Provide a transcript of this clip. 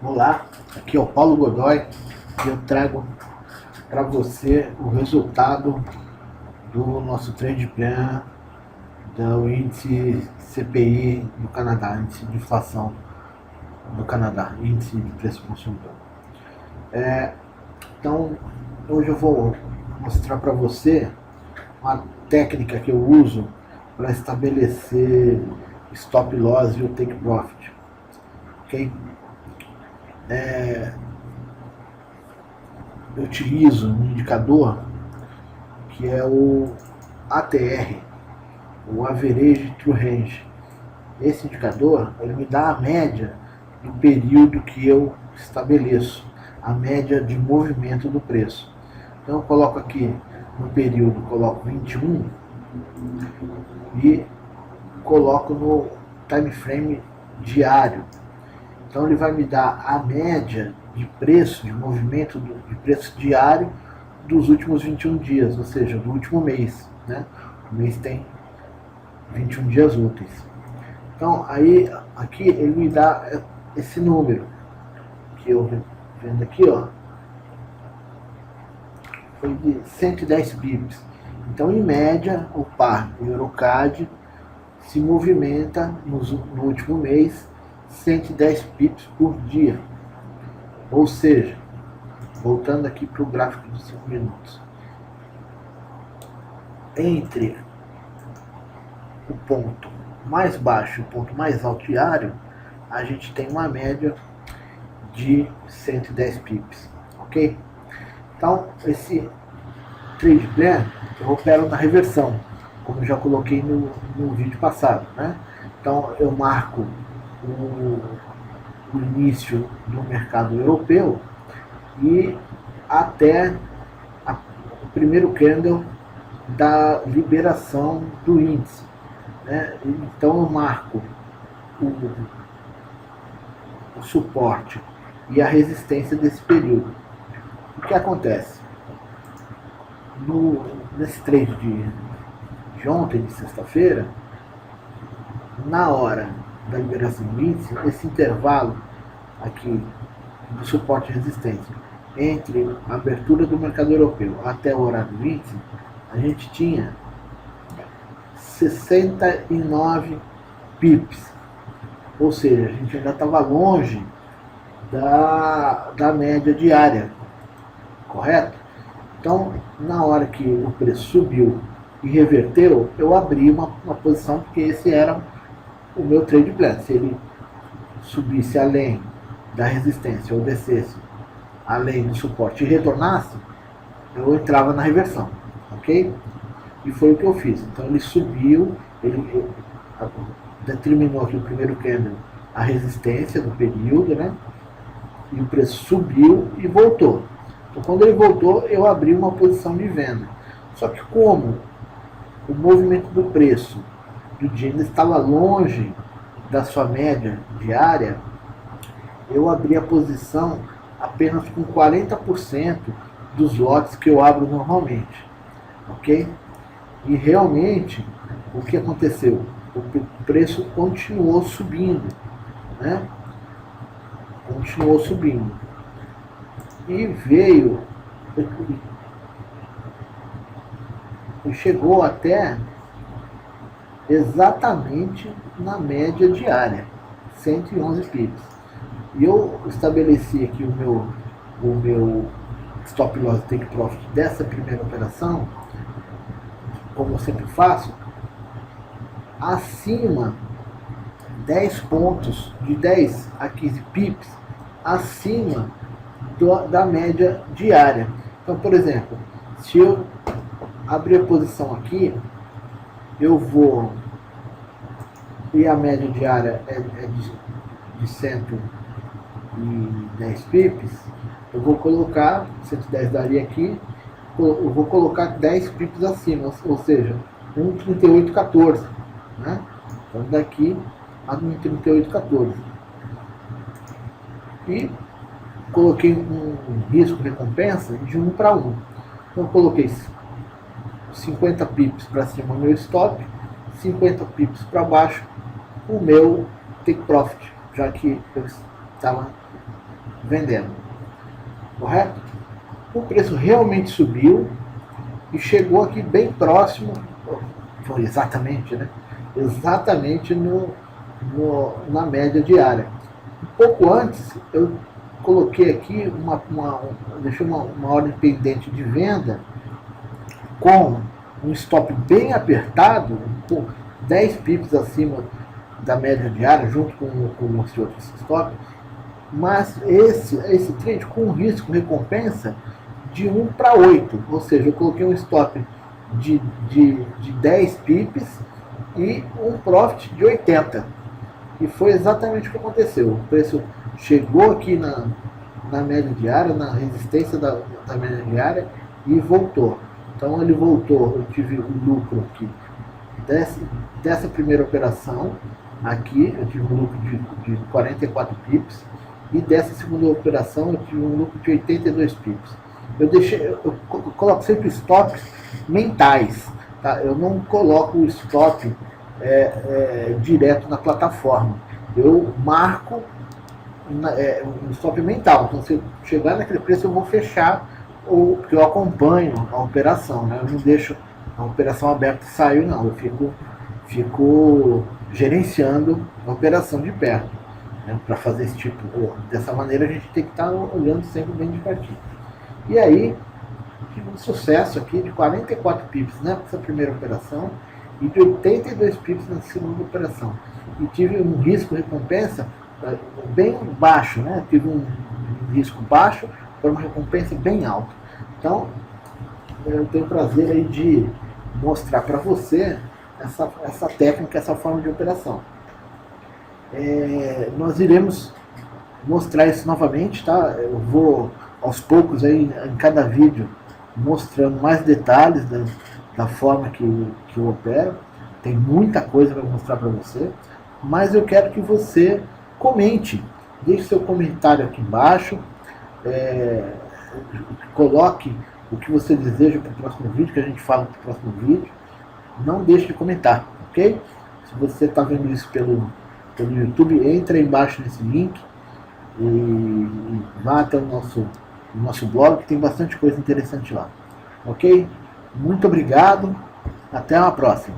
Olá, aqui é o Paulo Godoy e eu trago para você o resultado do nosso trade plan do índice CPI do Canadá, índice de inflação do Canadá, índice de preço consumidor. Então, hoje eu vou mostrar para você uma técnica que eu uso para estabelecer stop loss e o take profit, ok? Eu utilizo um indicador que é o ATR, o Average True Range. Esse indicador ele me dá a média do período que eu estabeleço, a média de movimento do preço. Então eu coloco aqui no período, coloco 21 e coloco no time frame diário. Então ele vai me dar a média de preço, de movimento de preço diário dos últimos 21 dias, ou seja, do último mês, né? O mês tem 21 dias úteis. Então aí aqui ele me dá esse número que eu vendo aqui, ó, foi de 110 pips. Então em média o par EuroCAD se movimenta no último mês 110 pips por dia. Ou seja, voltando aqui para o gráfico de 5 minutos, entre o ponto mais baixo e o ponto mais alto diário, a gente tem uma média de 110 pips, ok? Então, esse trade plan eu opero na reversão, como eu já coloquei no vídeo passado, né? Então, eu marco o início do mercado europeu e até o primeiro candle da liberação do índice, né? Então eu marco o suporte e a resistência desse período. O que acontece? Nesse trade de ontem, de sexta-feira, na hora da liberação do índice, esse intervalo aqui do suporte e resistência entre a abertura do mercado europeu até o horário do índice, a gente tinha 69 pips, ou seja, a gente ainda estava longe da média diária, correto? Então, na hora que o preço subiu e reverteu, eu abri uma posição, porque esse era o meu trade plan. Se ele subisse além da resistência ou descesse além do suporte e retornasse, eu entrava na reversão, ok? E foi o que eu fiz. Então ele subiu, ele determinou aqui o primeiro candle a resistência do período, né? E o preço subiu e voltou. Então quando ele voltou, eu abri uma posição de venda. Só que como o movimento do preço do dia ainda estava longe da sua média diária, eu abri a posição apenas com 40% dos lotes que eu abro normalmente, ok? E realmente, o que aconteceu? O preço continuou subindo, né? Continuou subindo. E veio, e chegou até exatamente na média diária, 111 pips. E eu estabeleci aqui o meu stop loss take profit dessa primeira operação, como eu sempre faço, acima 10 pontos, de 10 a 15 pips, acima da média diária. Então, por exemplo, se eu abrir a posição aqui, eu vou, e a média diária é de 110 pips, eu vou colocar, 110 daria aqui, eu vou colocar 10 pips acima, ou seja, 1,3814, né? Então daqui a 1,3814. E coloquei um risco recompensa de 1 para 1. Então eu coloquei 50 pips para cima o meu stop, 50 pips para baixo o meu take profit, já que eu estava vendendo, correto? O preço realmente subiu e chegou aqui bem próximo, foi exatamente, né? Exatamente na média diária. Um pouco antes, eu coloquei aqui deixei uma ordem pendente de venda com um stop bem apertado, com 10 pips acima da média diária, junto com os outros stops, mas esse trade com um risco recompensa de 1 para 8, ou seja, eu coloquei um stop de 10 pips e um profit de 80. E foi exatamente o que aconteceu. O preço chegou aqui na média diária, na resistência da média diária e voltou. Então ele voltou, eu tive um lucro aqui dessa primeira operação, aqui eu tive um lucro de 44 pips, e dessa segunda operação eu tive um lucro de 82 pips. Eu coloco sempre stops mentais, tá? Eu não coloco o stop direto na plataforma. Eu marco um stop mental. Então, se eu chegar naquele preço, eu vou fechar, porque eu acompanho a operação, né? Eu não deixo a operação aberta e sair, não. Eu fico gerenciando a operação de perto, né? Para fazer esse tipo. Dessa maneira, a gente tem que estar olhando sempre bem de pertinho. E aí, tive um sucesso aqui de 44 pips nessa primeira operação e de 82 pips na segunda operação. E tive um risco-recompensa bem baixo, né? Tive um risco baixo para uma recompensa bem alta. Então, eu tenho o prazer aí de mostrar para você essa técnica, essa forma de operação. Nós iremos mostrar isso novamente, tá? Eu vou aos poucos aí em cada vídeo mostrando mais detalhes da forma que eu opero. Tem muita coisa para mostrar para você, mas eu quero que você comente, deixe seu comentário aqui embaixo, coloque o que você deseja para o próximo vídeo, que a gente fala no próximo vídeo. Não deixe de comentar, ok? Se você está vendo isso pelo YouTube, entre aí embaixo nesse link e vá até o nosso blog, que tem bastante coisa interessante lá, ok? Muito obrigado, até uma próxima.